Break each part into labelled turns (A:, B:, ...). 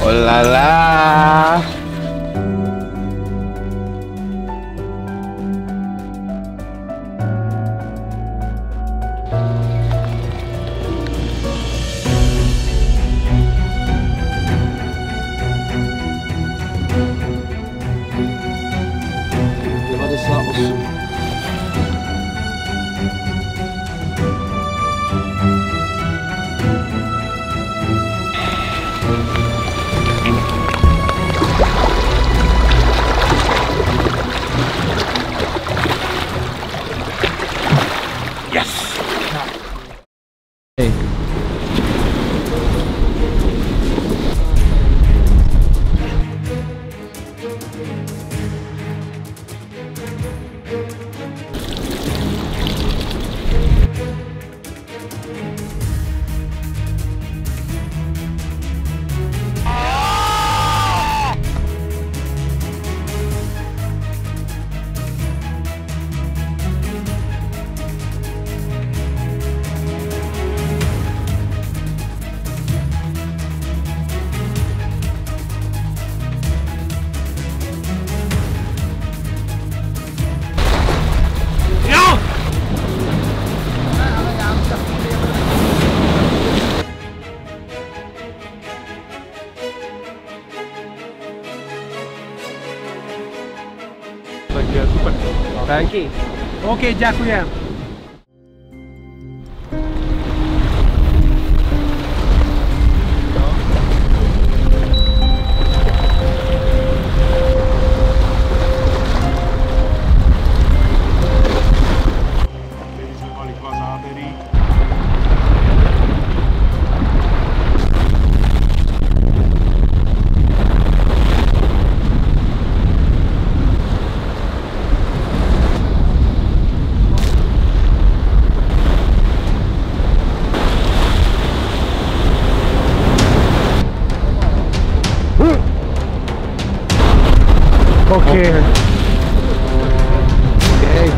A: Oh la la.
B: Tak super.
A: Thanky.
B: OK, ďakujem. Okay. Okay.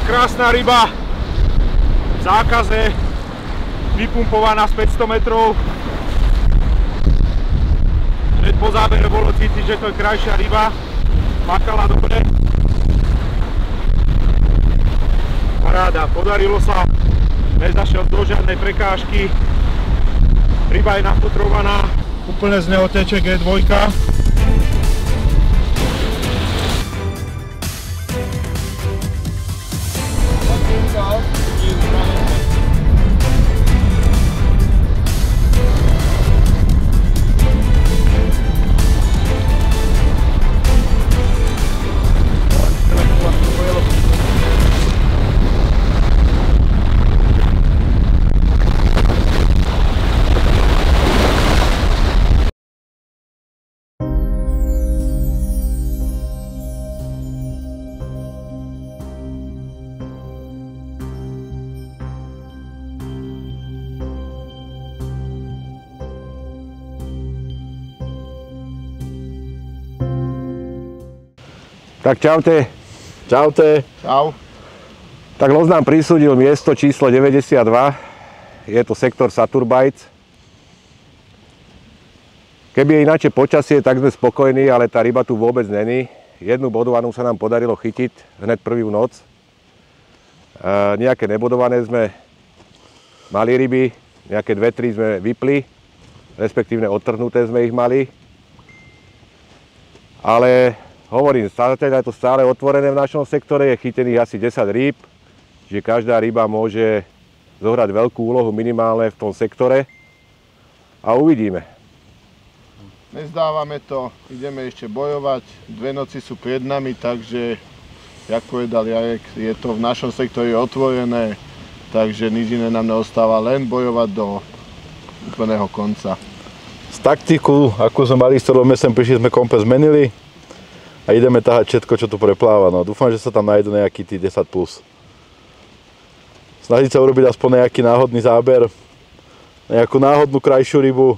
B: Krásna ryba, v zákaze, vypumpovaná z 500 metrov. Hneď po zábere bolo cítiť, že to je krajšia ryba, makala dobre. Paráda, podarilo sa, nezašiel do žiadnej prekážky, ryba je nafutrovaná, úplne z neho teče G2.
A: Tak čaute.
C: Čaute.
B: Čau.
C: Tak los nám prisúdil miesto číslo 92, je to sektor Saturbajc. Keby je ináče počasie, tak sme spokojní, ale tá ryba tu vôbec není. Jednu bodovanú sa nám podarilo chytiť hneď prvú noc. Nejaké nebodované sme mali ryby, nejaké 2-3 sme vypli, respektívne odtrhnuté sme ich mali. Ale hovorím, je to stále otvorené v našom sektore, je chytených asi 10 rýb, čiže každá ryba môže zohrať veľkú úlohu minimálne v tom sektore a uvidíme.
D: Nezdávame to, ideme ešte bojovať, 2 noci sú pred nami, takže, jak povedal Jarek, je to v našom sektore otvorené, takže nič iné nám neostáva, len bojovať do úplného konca.
E: Z taktiku, ako sme mali, s ktorou sme sem prišli, sme kompe zmenili a ideme tahať všetko, čo tu prepláva. No, dúfam, že sa tam nájdu nejaký tí 10+. Snažiť sa urobiť aspoň nejaký náhodný záber, nejakú náhodnú krajšiu rybu,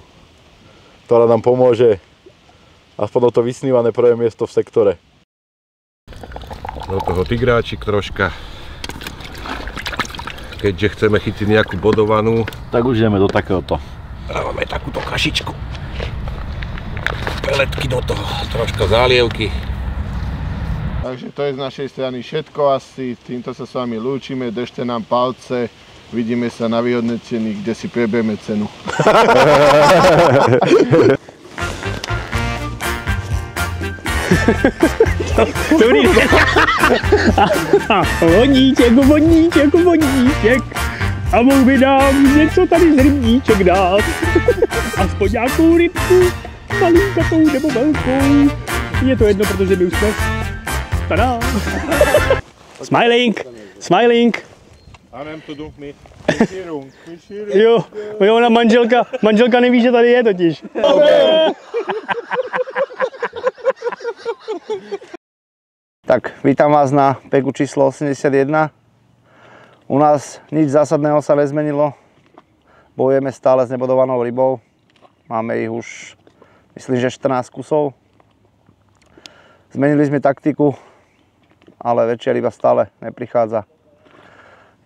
E: ktorá nám pomôže aspoň o to vysnívané prvé miesto v sektore.
C: Do toho tigráčik troška. Keďže chceme chytiť nejakú bodovanú,
E: tak už ideme do takéhoto.
C: Dávame takúto kašičku. Peletky do toho, troška zálievky.
D: Takže to je z našej strany všetko asi, týmto sa s vami lúčime, držte nám palce, vidíme sa na vyhodnotení, kde si prebieme cenu.
F: Dobrý den. Voníček. A mohl by nám něco tady z rybníček dát. Aspoň nějakou rybku, malinkatou nebo velkou. Je to jedno, protože my už jsme. Tada. Smiling. Jo, ona manželka neví, že tady je totiž.
G: Tak, vítam vás na peku číslo 81. U nás nič zásadného sa nezmenilo. Bojujeme stále s nebodovanou rybou. Máme ich už, myslím, že 14 kusov. Zmenili sme taktiku, ale väčšia ryba stále neprichádza.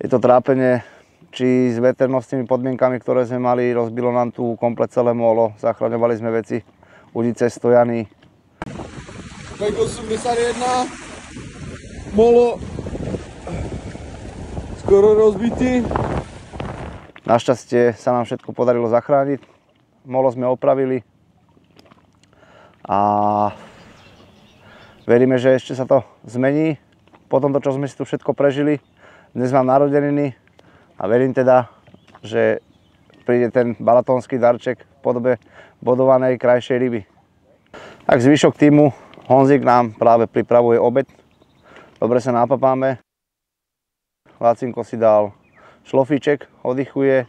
G: Je to trápenie, či s veternostnými podmienkami, ktoré sme mali, rozbilo nám tu komplet celé molo, zachraňovali sme veci, udice, stojany.
D: Pek 81, molo skoro rozbitý.
G: Našťastie sa nám všetko podarilo zachrániť, molo sme opravili a veríme, že ešte sa to zmení po tomto, čo sme si tu všetko prežili. Dnes mám narodeniny a verím teda, že príde ten balatónsky darček v podobe bodovanej krajšej ryby. Tak zvyšok týmu, Honzik nám práve pripravuje obed. Dobre sa napapáme. Lacinko si dal šlofíček, oddychuje.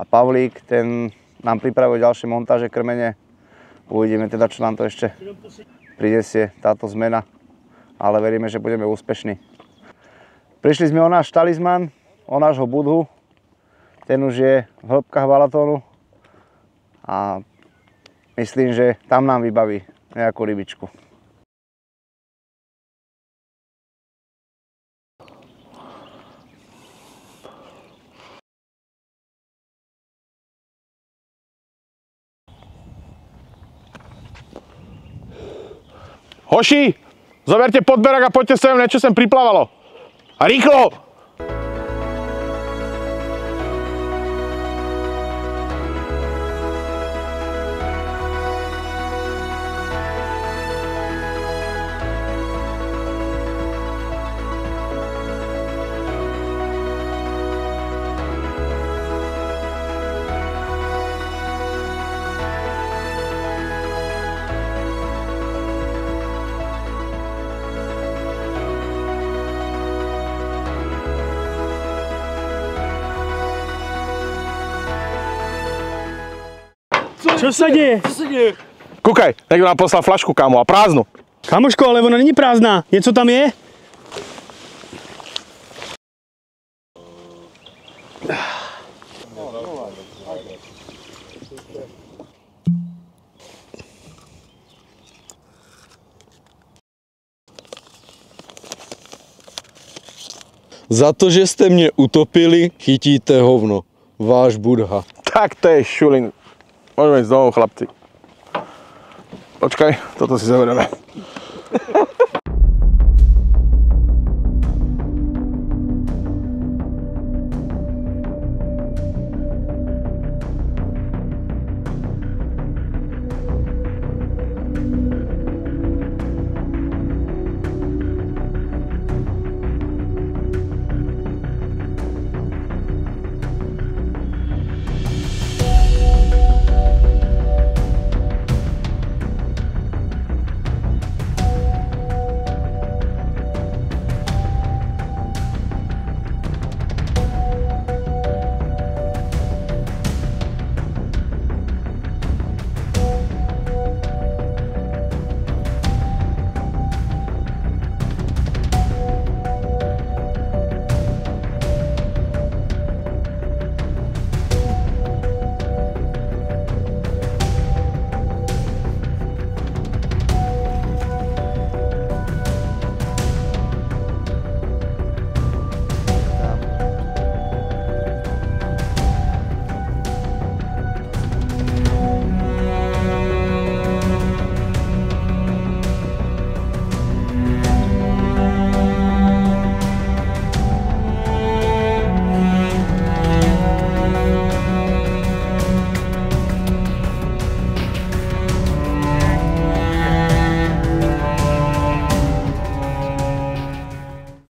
G: A Pavlík, ten nám pripravuje ďalšie montáže krmene. Uvidíme teda, čo nám to ešte prinesie táto zmena. Ale veríme, že budeme úspešní. Prišli sme o náš talizman, o nášho budhu. Ten už je v hĺbkach balatónu a myslím, že tam nám vybaví nejakú rybičku.
B: Hoši, zoberte podberak a poďte sem, niečo sem priplávalo. A rýchlo!
F: Co se děje?
B: Kúkaj, niekto nám poslal flašku, kámo, a prázdnu.
F: Kamoško, ale ona není prázdná. Něco tam je?
H: Za to, že ste mne utopili, chytíte hovno. Váš Budha.
I: Tak to je šulin. Môžeme ísť domov, chlapci. Počkaj, toto si zoberieme.